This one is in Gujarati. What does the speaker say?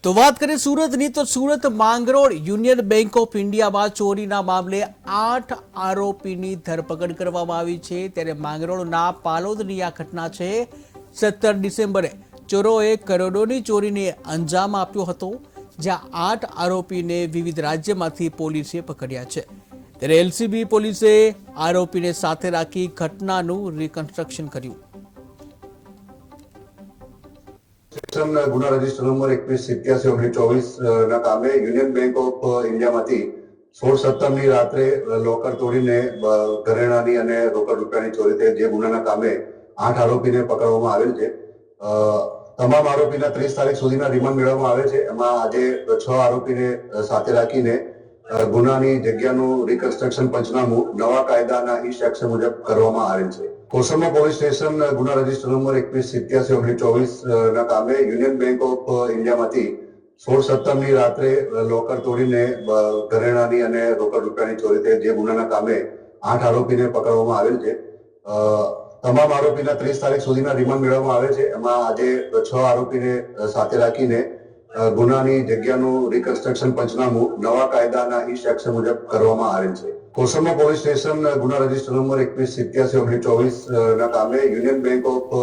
તો વાત કરીએ સુરતની તો Surat Mangrol union bank of ઇન્ડિયામાં ચોરીના મામલે 8 આરોપીની ધરપકડ કરવામાં આવી છે। ત્યારે માંગરોળના પાલોદની આ ઘટના છે। 17 ડિસેમ્બરે ચોરોએ કરોડોની ચોરીને અંજામ આપ્યો હતો, જ્યાં 8 આરોપીને વિવિધ રાજ્યમાંથી પોલીસે પકડ્યા છે। ત્યારે એલસીબી પોલીસે આરોપીને સાથે રાખી ઘટનાનું રિકન્સ્ટ્રક્શન કર્યું। गुना रजिस्टर नंबर 2187/24 ના કામે યુનિયન બેંક ઓફ ઇન્ડિયામાંથી 16/17ની રાત્રે લોકર તોડીને ઘરેણાની અને રોકડ રૂપિયાની ચોરી થઈ, જે ગુનાના કામે 8 આરોપીને પકડવામાં આવેલ છે। તમામ આરોપીના 30 તારીખ સુધીના રિમાન્ડ મેળવવામાં આવે છે। એમાં આજે 6 આરોપીને સાથે રાખીને ગુનાની જગ્યાનું રિકન્સ્ટ્રક્શન પંચનામું નવા કાયદાના ઈ સેક્શન મુજબ કરવામાં આવેલ છે। કોસંબા પોલીસ સ્ટેશન ગુના રજીસ્ટર નંબર 2187/24 ના કામે યુનિયન બેંક ઓફ ઇન્ડિયામાંથી 16/17ની રાત્રે લોકર તોડીને ઘરેણાની અને રોકડ રૂપિયાની ચોરી થઈ, જે ગુનાના કામે 8 આરોપીને પકડવામાં આવેલ છે। તમામ આરોપીના 30 તારીખ સુધીના રિમાન્ડ મેળવવામાં આવે છે। એમાં આજે 6 આરોપીને સાથે રાખીને ગુનાની જગ્યાનું રિકન્સ્ટ્રક્શન પંચનામું નવા કાયદાના ઈ સેક્શન મુજબ કરવામાં આવેલ છે। કોસંબા પોલીસ સ્ટેશન ગુના રજીસ્ટર નંબર 2187/24 ના કામે યુનિયન બેંક ઓફ